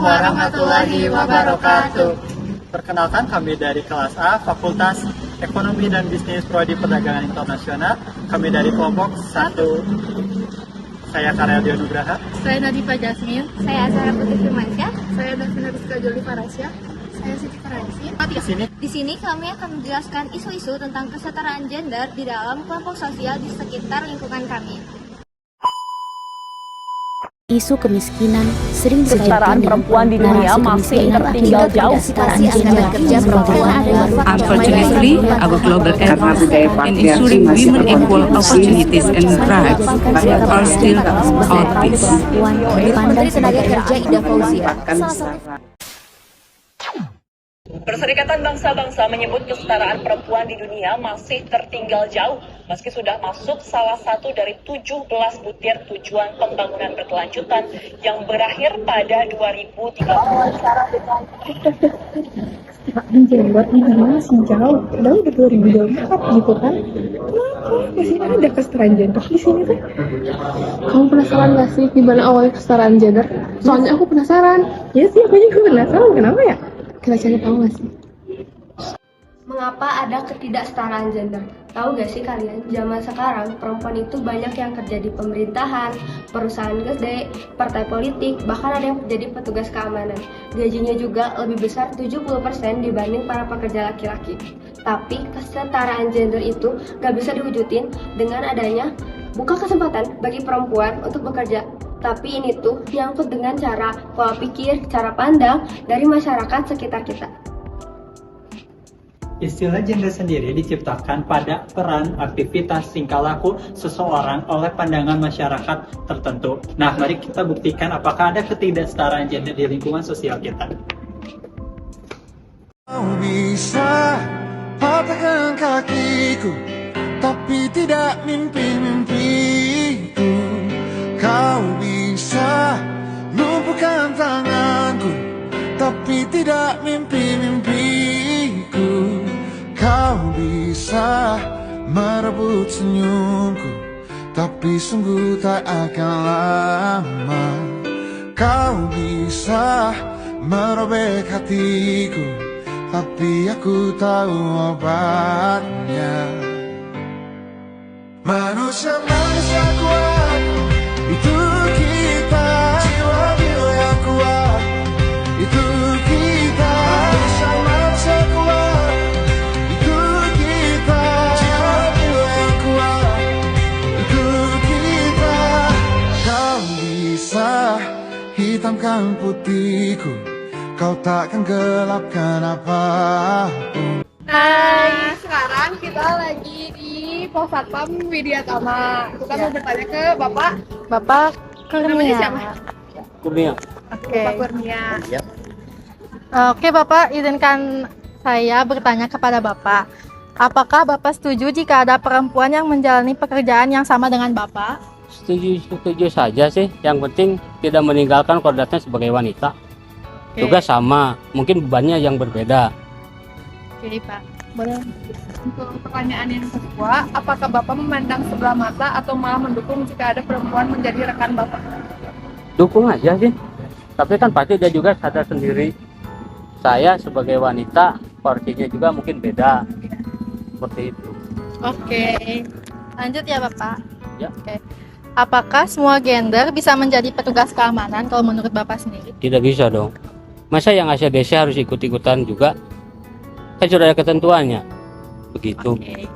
warahmatullahi wabarakatuh. Perkenalkan, kami dari kelas A, Fakultas Ekonomi dan Bisnis Prodi Perdagangan Internasional. Kami dari kelompok 1. Saya Karya Nugraha. Saya Nadifa Jasmin. Saya Azhara Putri Firmansyah. Saya Davina Rizka Joli Farasya. Saya Siti Faransi. Di sini kami akan menjelaskan isu-isu tentang kesetaraan gender di dalam kelompok sosial di sekitar lingkungan kami. Isu kemiskinan sering kesetaraan perempuan di dunia masih tertinggal jauh. Unfortunately, our global efforts in ensuring women equal opportunities and rights are still outpaced. Menteri Tenaga Kerja Ida Fauzia. Perserikatan Bangsa-Bangsa menyebut kesetaraan perempuan di dunia masih tertinggal jauh, meski sudah masuk salah satu dari 17 butir tujuan pembangunan berkelanjutan yang berakhir pada 2030. Jenggot ini masih jauh, udah 2024 gitu kan? Kenapa masih ada kesetaraan gender di sini tuh? Kamu penasaran gak sih gimana awalnya kesetaraan gender? Soalnya aku penasaran. Ya sih, aku juga penasaran. Kenapa ya? Kita cari tahu gak sih? Mengapa ada ketidaksetaraan gender? Tahu gak sih kalian, zaman sekarang perempuan itu banyak yang kerja di pemerintahan, perusahaan gede, partai politik, bahkan ada yang jadi petugas keamanan. Gajinya juga lebih besar 70% dibanding para pekerja laki-laki. Tapi kesetaraan gender itu gak bisa diwujudin dengan adanya buka kesempatan bagi perempuan untuk bekerja. Tapi ini tuh nyangkut dengan cara pola pikir, cara pandang dari masyarakat sekitar kita. Istilah gender sendiri diciptakan pada peran, aktivitas, tingkah laku seseorang oleh pandangan masyarakat tertentu. Nah, mari kita buktikan apakah ada ketidaksetaraan gender di lingkungan sosial kita. Kau bisa patahkan kakiku, tapi tidak mimpi-mimpiku. Kau bisa lumpuhkan tanganku, tapi tidak mimpi-mimpiku. Kau bisa merebut senyumku, tapi sungguh tak akan lama. Kau bisa merobek hatiku, tapi aku tahu obatnya. Manusia-manusia kuat, itu kita. Jiwa-jiwa yang kuat, itu kita. Manusia-manusia kuat, itu kita. Jiwa-jiwa yang kuat, itu kita. Kau bisa hitamkan putihku, kau takkan gelapkan apapun. Hai, sekarang kita lagi di Pos Satpam Widyatama. Kita mau bertanya ke Bapak namanya siapa? Kurnia. Bapak Kurnia. Ya. Oke Bapak, izinkan saya bertanya kepada Bapak. Apakah Bapak setuju jika ada perempuan yang menjalani pekerjaan yang sama dengan Bapak? Setuju saja sih. Yang penting tidak meninggalkan kodratnya sebagai wanita. Juga sama, mungkin bebannya yang berbeda. Oke Pak, boleh. Untuk pertanyaan yang kedua, apakah Bapak memandang sebelah mata atau malah mendukung jika ada perempuan menjadi rekan Bapak? Dukung aja sih. Tapi kan pasti dia juga sadar sendiri. Saya sebagai wanita, porsinya juga mungkin beda. Seperti itu. Oke, lanjut ya Bapak. Ya. Oke. Apakah semua gender bisa menjadi petugas keamanan kalau menurut Bapak sendiri? Tidak bisa dong. Masa yang ACDC harus ikut-ikutan juga? Kan sudah ada ketentuannya. Begitu. Oke.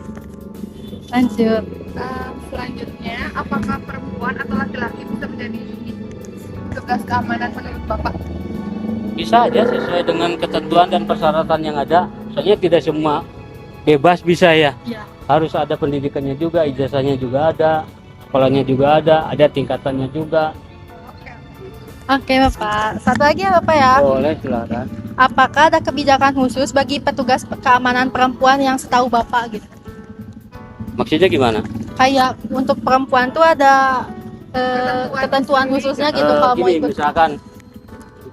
Lanjut. Selanjutnya, apakah perempuan atau laki-laki bisa menjadi petugas keamanan menurut Bapak? Bisa aja sesuai dengan ketentuan dan persyaratan yang ada. Soalnya tidak semua bebas bisa ya. Ya. Harus ada pendidikannya juga, ijazahnya juga ada, sekolahnya juga ada tingkatannya juga. Oke Bapak, satu lagi ya Bapak ya. Boleh, silakan. Apakah ada kebijakan khusus bagi petugas keamanan perempuan yang setahu Bapak gitu? Maksudnya gimana? Kayak untuk perempuan tuh ada ketentuan khususnya gitu kalau mau Gini, ikut. misalkan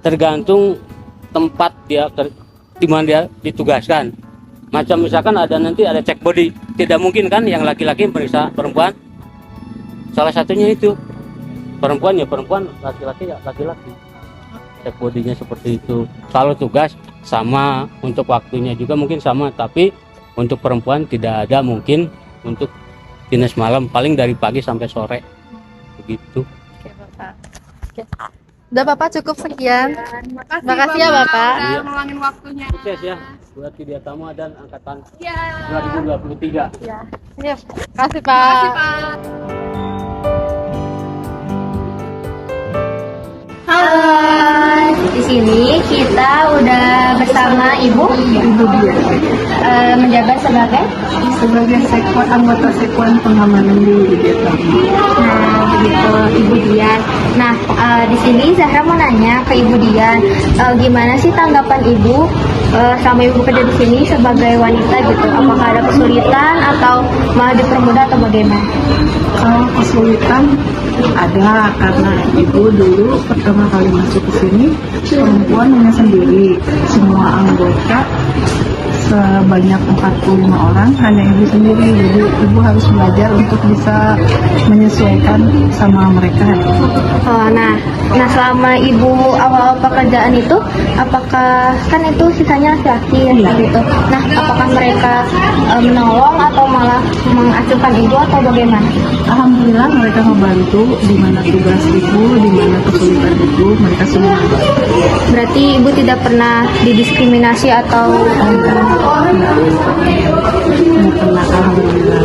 tergantung tempat dia di mana dia ditugaskan. Macam misalkan nanti ada cek body, tidak mungkin kan yang laki-laki periksa perempuan. Salah satunya itu perempuan ya perempuan, laki-laki ya laki-laki. cek bodinya seperti itu. Kalau tugas sama, untuk waktunya juga mungkin sama, tapi untuk perempuan tidak ada mungkin untuk dinas malam, paling dari pagi sampai sore begitu. Oke Bapak. Oke. Udah Bapak cukup sekian. Makasih ya Bapak. Iya. Meluangin waktunya. Sukses ya buat Widya Tama dan angkatan Ya. 2023. Ya. Iya. Makasih Pak. Halo, di sini kita udah bersama Ibu dia menjabat sebagai anggota sekwan pengamanan di Vietnam. Nah, begitu Ibu Dian. Nah, di sini Zahra mau nanya ke Ibu Dian, gimana sih tanggapan Ibu sama Ibu kerja di sini sebagai wanita gitu? Apakah ada kesulitan atau malah dipermudah atau bagaimana? Kalau kesulitan ada, karena ibu dulu pertama kali masuk ke sini perempuan hanya sendiri, semua anggota sebanyak 45 orang hanya ibu sendiri, jadi ibu harus belajar untuk bisa menyesuaikan sama mereka. Nah selama Ibu awal pekerjaan itu, apakah kan itu sisanya laki-laki ya gitu? Nah, apakah mereka menolong atau malah mengacuhkan Ibu atau bagaimana? Alhamdulillah mereka membantu, di mana tugas ibu, di mana kesulitan ibu, mereka semua membantu. Berarti Ibu tidak pernah didiskriminasi atau Nggak pernah, alhamdulillah.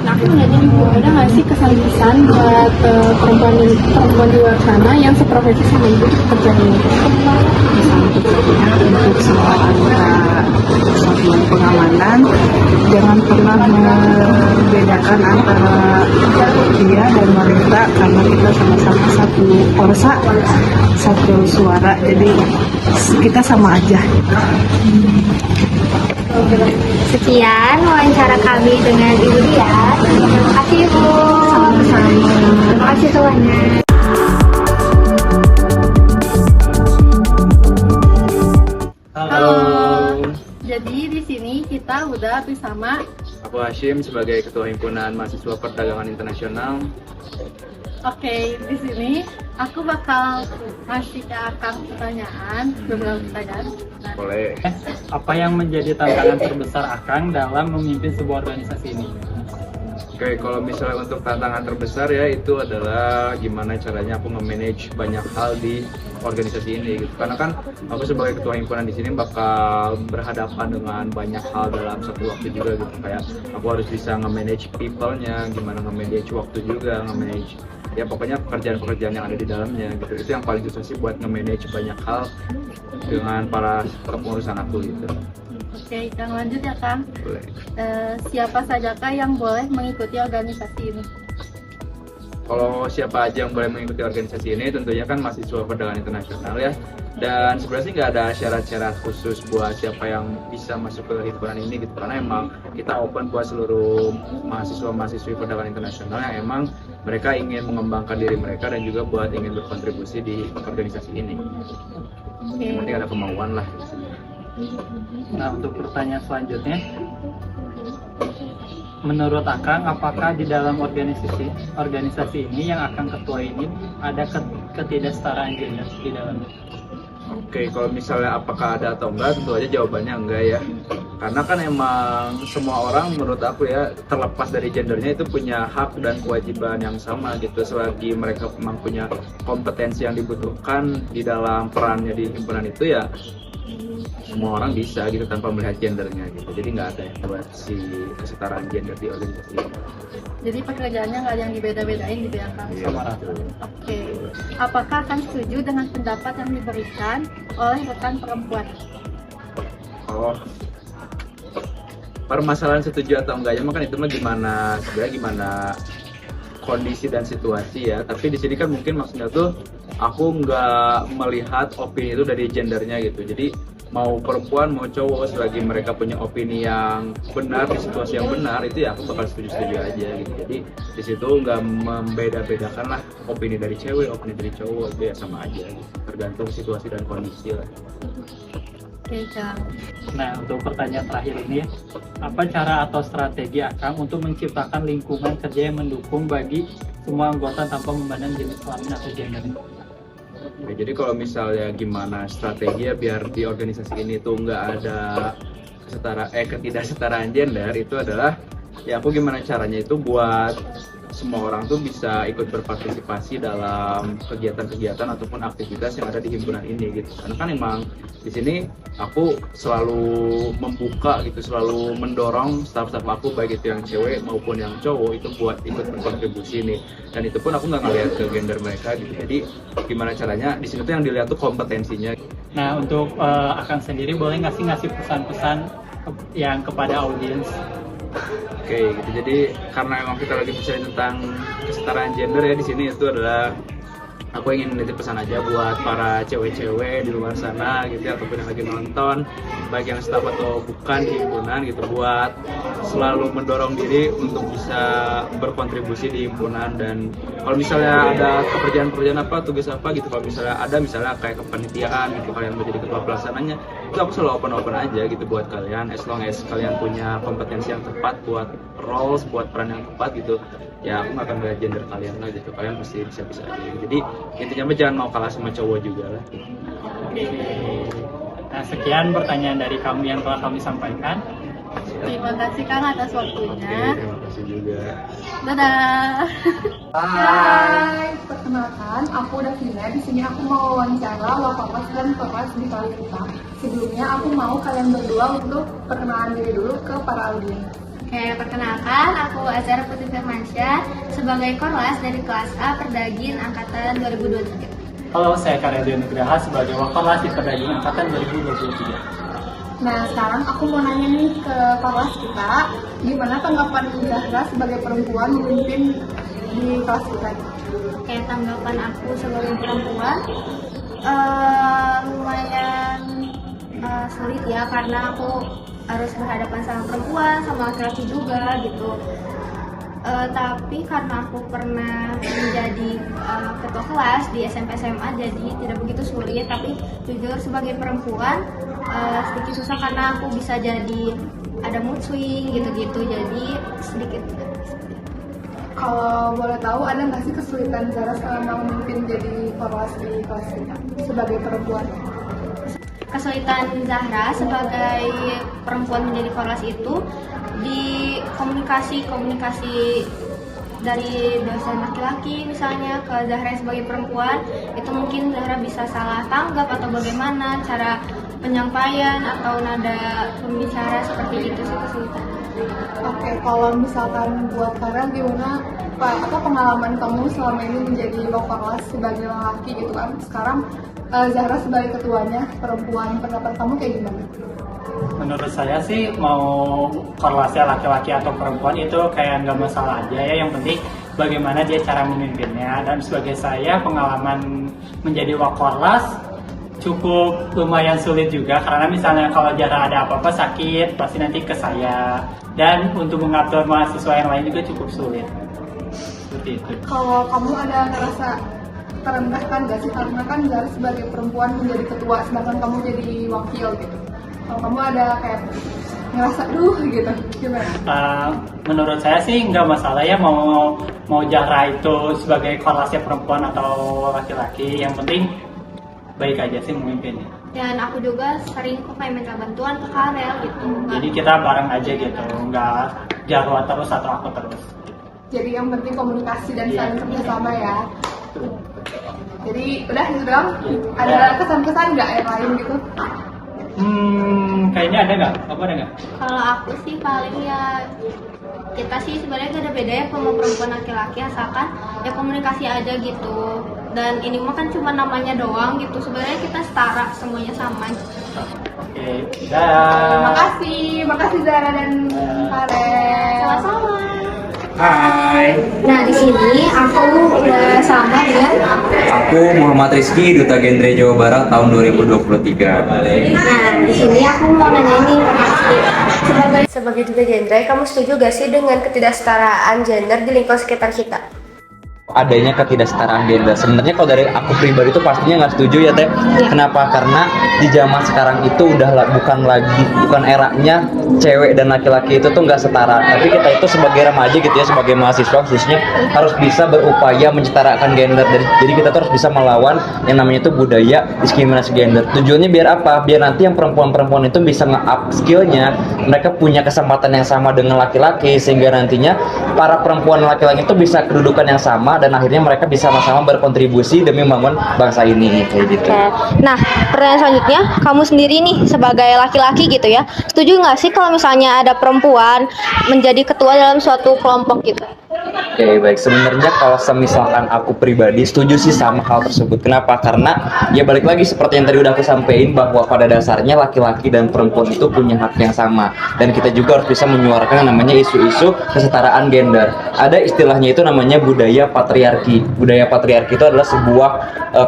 Nah, aku nanya ada nggak sih kesan-kesan buat perempuan di luar sana yang seprofesi sama ibu kerja ini? Pesan-pesannya untuk semua anggota satuan pengamanan, jangan pernah membedakan antara pria dan wanita, karena kita sama-sama satu korsa, satu suara, jadi kita sama aja. Sekian wawancara kami dengan Ibu Dian. Terima kasih Ibu. Sama-sama. Terima kasih semuanya. Halo. Jadi di sini kita udah bersama. Aku Hashim sebagai Ketua Himpunan Mahasiswa Perdagangan Internasional. Oke, di sini aku bakal ngasih ke Akang pertanyaan, beberapa pertanyaan. Boleh. Apa yang menjadi tantangan terbesar Akang dalam memimpin sebuah organisasi ini? Oke, kalau misalnya untuk tantangan terbesar ya itu adalah gimana caranya aku nge-manage banyak hal di organisasi ini gitu. Karena kan aku sebagai ketua himpunan di sini bakal berhadapan dengan banyak hal dalam satu waktu juga gitu. Kayak aku harus bisa nge-manage people-nya, gimana nge-manage waktu juga, nge-manage ya pokoknya pekerjaan-pekerjaan yang ada di dalamnya gitu. Itu yang paling susah sih buat nge-manage banyak hal dengan para pengurusan aku gitu. Oke, Kang lanjut ya Kang. Boleh. Siapa sajakah yang boleh mengikuti organisasi ini? Kalau siapa aja yang boleh mengikuti organisasi ini, tentunya kan mahasiswa perdagangan internasional ya. Dan sebenarnya sih nggak ada syarat-syarat khusus buat siapa yang bisa masuk ke himpunan ini gitu. Karena emang kita open buat seluruh mahasiswa-mahasiswi perdagangan internasional yang emang mereka ingin mengembangkan diri mereka dan juga buat ingin berkontribusi di organisasi ini. Yang penting ada kemauan lah. Nah, untuk pertanyaan selanjutnya, menurut Akang, apakah di dalam organisasi ini yang Akang ketua ini ada ketidaksetaraan gender di dalamnya? Oke, kalau misalnya apakah ada atau enggak, tentu aja jawabannya enggak ya. Karena kan emang semua orang menurut aku ya, terlepas dari gendernya itu punya hak dan kewajiban yang sama gitu. Selagi mereka memang punya kompetensi yang dibutuhkan di dalam perannya di himpunan itu ya, semua orang bisa gitu tanpa melihat gendernya gitu. Jadi nggak ada yang buat si kesetaraan gender di organisasi ini. Jadi pekerjaannya nggak ada yang dibeda-bedain gitu ya Kang? Iya, betul. Oke. Apakah Kang setuju dengan pendapat yang diberikan oleh rekan perempuan? Oh, permasalahan setuju atau enggaknya mah kan itu mah gimana kondisi dan situasi ya. Tapi di sini kan mungkin maksudnya tuh aku nggak melihat opini itu dari gendernya gitu. Jadi mau perempuan mau cowok, selagi mereka punya opini yang benar di situasi yang benar, itu ya aku bakal setuju aja gitu. Jadi di situ nggak membeda-bedakan lah opini dari cewek, opini dari cowok, itu ya sama aja gitu. Tergantung situasi dan kondisi lah. Oke Kang. Nah, untuk pertanyaan terakhir ini, apa cara atau strategi Akang untuk menciptakan lingkungan kerja yang mendukung bagi semua anggota tanpa memandang jenis kelamin atau gender? Nah, jadi kalau misalnya gimana strategi ya biar di organisasi ini tuh nggak ada ketidaksetaraan gender, itu adalah ya aku gimana caranya itu buat semua orang tuh bisa ikut berpartisipasi dalam kegiatan-kegiatan ataupun aktivitas yang ada di himpunan ini gitu. Karena kan emang di sini aku selalu membuka gitu, selalu mendorong staff-staff aku baik itu yang cewek maupun yang cowok itu buat ikut berkontribusi nih. Dan itu pun aku nggak ngeliat ke gender mereka gitu. Jadi gimana caranya di sini tuh yang dilihat tuh kompetensinya. Nah, untuk Akang sendiri boleh nggak sih ngasih pesan-pesan yang kepada audiens? Oke, gitu. Jadi karena emang kita lagi bicara tentang kesetaraan gender ya di sini, itu adalah aku ingin nitip pesan aja buat para cewek-cewek di luar sana gitu ya, ataupun yang lagi nonton, baik yang staff atau bukan di himpunan gitu, buat selalu mendorong diri untuk bisa berkontribusi di himpunan. Dan kalau misalnya ada pekerjaan-pekerjaan apa, tugas apa gitu, kalau misalnya ada misalnya kayak kepanitiaan gitu, kalian menjadi ketua pelaksananya, itu aku selalu open aja gitu buat kalian, as long as kalian punya kompetensi yang tepat buat roles, buat peran yang tepat gitu, ya aku nggak akan melihat gender kalian lah gitu, kalian pasti bisa aja. Jadi intinya jangan mau kalah sama cowok juga lah. Nah, sekian pertanyaan dari kami yang telah kami sampaikan. Terima kasih Kang atas waktunya. Terima kasih juga. Dadah. Bye. Perkenalkan, aku Davina. Di sini aku mau wawancara Wafapas dan Kelas di kelas kita. Sebelumnya aku mau kalian berdua untuk perkenalan diri dulu ke para audiens. Oke, perkenalkan, aku Azhar Putri Firmansyah sebagai Korlas dari kelas A Perdagin Angkatan 2023. Halo, saya Karya Nugraha sebagai Wakorlas di Perdagin Angkatan 2023. Nah, sekarang aku mau nanya nih ke kelas kita, gimana tanggapan Zahra sebagai perempuan memimpin di kelas kita? Oke, tanggapan aku sebagai perempuan lumayan sulit ya, karena aku harus berhadapan sama perempuan, sama laki-laki juga gitu. Tapi karena aku pernah menjadi ketua kelas di SMP SMA, jadi tidak begitu sulit. Tapi jujur sebagai perempuan sedikit susah karena aku bisa jadi ada mood swing gitu-gitu, jadi sedikit. Kalau boleh tahu, ada nggak sih kesulitan Zahra selama memimpin jadi kelas di kelas kita sebagai perempuan? Kesulitan Zahra sebagai perempuan menjadi kelas itu di komunikasi dari dosen laki-laki misalnya ke Zahra sebagai perempuan, itu mungkin Zahra bisa salah tanggap atau bagaimana cara penyampaian atau nada pembicara, seperti itu sih kesulitan. Oke, kalau misalkan buat kalian gimana pengalaman kamu selama ini menjadi kelas sebagai laki gitu kan? Sekarang Zahra sebagai ketuanya perempuan, pendapat kamu kayak gimana? Menurut saya sih mau korlasnya laki-laki atau perempuan itu kayak nggak masalah aja ya, yang penting bagaimana dia cara memimpinnya. Dan sebagai saya, pengalaman menjadi wakorlas cukup lumayan sulit juga, karena misalnya kalau Zahra ada apa-apa sakit pasti nanti ke saya, dan untuk mengatur mahasiswa yang lain juga cukup sulit. Seperti itu. Kalau kamu ada ngerasa terendahkan nggak sih, karena kan Zahra sebagai perempuan menjadi ketua sedangkan kamu jadi wakil gitu? Kalau kamu ada kayak ngerasa gitu, gimana? Menurut saya sih nggak masalah ya, mau Zahra itu sebagai kelasnya perempuan atau laki-laki, yang penting baik aja sih memimpinnya. Dan aku juga sering kok kayak minta bantuan ke Karel gitu. Jadi kita bareng aja gitu, nggak Zahra terus atau aku terus. Jadi yang penting komunikasi dan saling kerjasama ya. Jadi udah itu doang. Ada kesan-kesan nggak yang lain gitu? Kayaknya ada nggak? Apa ada nggak? Kalau aku sih paling ya, kita sih sebenarnya gak ada beda ya sama perempuan laki-laki, asalkan ya komunikasi aja gitu. Dan ini mah kan cuma namanya doang gitu, sebenarnya kita setara, semuanya sama. Oke, dah. Makasih Zahra dan Karel. Sama-sama. Hai. Nah, di sini aku udah sama dengan Aku Muhammad Rizky, Duta Genre Jawa Barat tahun 2023. Nah, di sini aku mau nanya ini, Sebagai duta genre, kamu setuju gak sih dengan ketidaksetaraan gender di lingkungan sekitar kita? adanya ketidaksetaraan gender. Sebenarnya kalau dari aku pribadi itu pastinya nggak setuju ya Teh. Kenapa? Karena di zaman sekarang itu bukan eranya cewek dan laki-laki itu tuh nggak setara. Tapi kita itu sebagai remaja gitu ya, sebagai mahasiswa khususnya harus bisa berupaya menyetarakan gender. Jadi kita tuh harus bisa melawan yang namanya itu budaya diskriminasi gender. Tujuannya biar apa? Biar nanti yang perempuan-perempuan itu bisa nge-up skillnya, mereka punya kesempatan yang sama dengan laki-laki, sehingga nantinya para perempuan dan laki-laki itu bisa kedudukan yang sama dan akhirnya mereka bisa sama-sama berkontribusi demi membangun bangsa ini kayak gitu. Nah, pertanyaan selanjutnya, kamu sendiri nih sebagai laki-laki gitu ya, setuju nggak sih kalau misalnya ada perempuan menjadi ketua dalam suatu kelompok gitu? Oke, baik. Sebenarnya kalau semisalkan aku pribadi setuju sih sama hal tersebut. Kenapa? Karena ya balik lagi seperti yang tadi udah aku sampaikan, bahwa pada dasarnya laki-laki dan perempuan itu punya hak yang sama, dan kita juga harus bisa menyuarakan yang namanya isu-isu kesetaraan gender. Ada istilahnya itu namanya budaya patriarki. Budaya patriarki itu adalah sebuah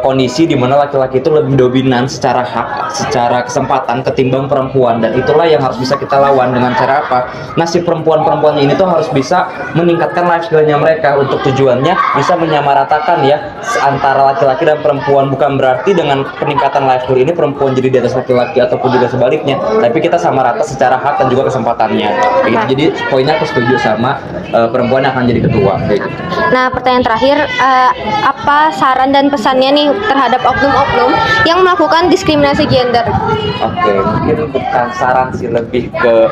kondisi di mana laki-laki itu lebih dominan secara hak, secara kesempatan ketimbang perempuan, dan itulah yang harus bisa kita lawan dengan cara apa? Nah, si perempuan-perempuannya ini tuh harus bisa meningkatkan life skill-nya mereka, untuk tujuannya bisa menyamaratakan ya antara laki-laki dan perempuan. Bukan berarti dengan peningkatan life skill ini perempuan jadi di atas laki-laki ataupun juga sebaliknya, tapi kita sama rata secara hak dan juga kesempatannya gitu. Jadi poinnya aku setuju sama perempuan yang akan jadi ketua kayak gitu. Nah, pertanyaan terakhir, apa saran dan pesannya nih terhadap oknum-oknum yang melakukan diskriminasi gender? Oke, mungkin bukan saran sih, lebih ke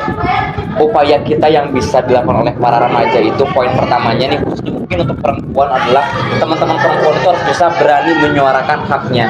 upaya kita yang bisa dilakukan oleh para remaja. Itu poin pertamanya nih, khususnya mungkin untuk perempuan adalah teman-teman perempuan itu harus bisa berani menyuarakan haknya.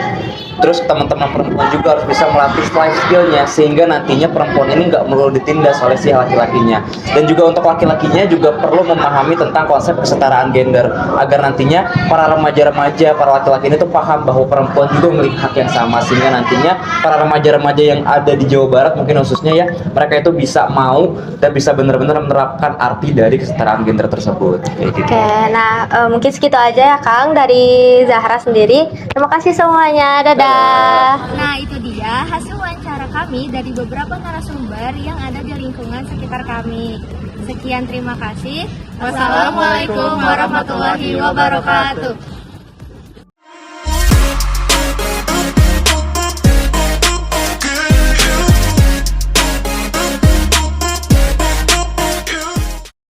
Terus teman-teman perempuan juga harus bisa melatih life skill-nya, sehingga nantinya perempuan ini nggak melulu ditindas oleh si laki-lakinya. Dan juga untuk laki-lakinya juga perlu memahami tentang konsep kesetaraan gender, agar nantinya para remaja-remaja, para laki-laki ini tuh paham bahwa perempuan juga memiliki hak yang sama, sehingga nantinya para remaja-remaja yang ada di Jawa Barat mungkin khususnya ya, mereka itu bisa mau dan bisa benar-benar menerapkan arti dari kesetaraan gender tersebut. Kayak gitu. Oke, nah mungkin segitu aja ya Kang dari Zahra sendiri. Terima kasih semuanya. Dadah. Nah, itu dia hasil wawancara kami dari beberapa narasumber yang ada di lingkungan sekitar kami. Sekian, terima kasih. Wassalamualaikum warahmatullahi wabarakatuh.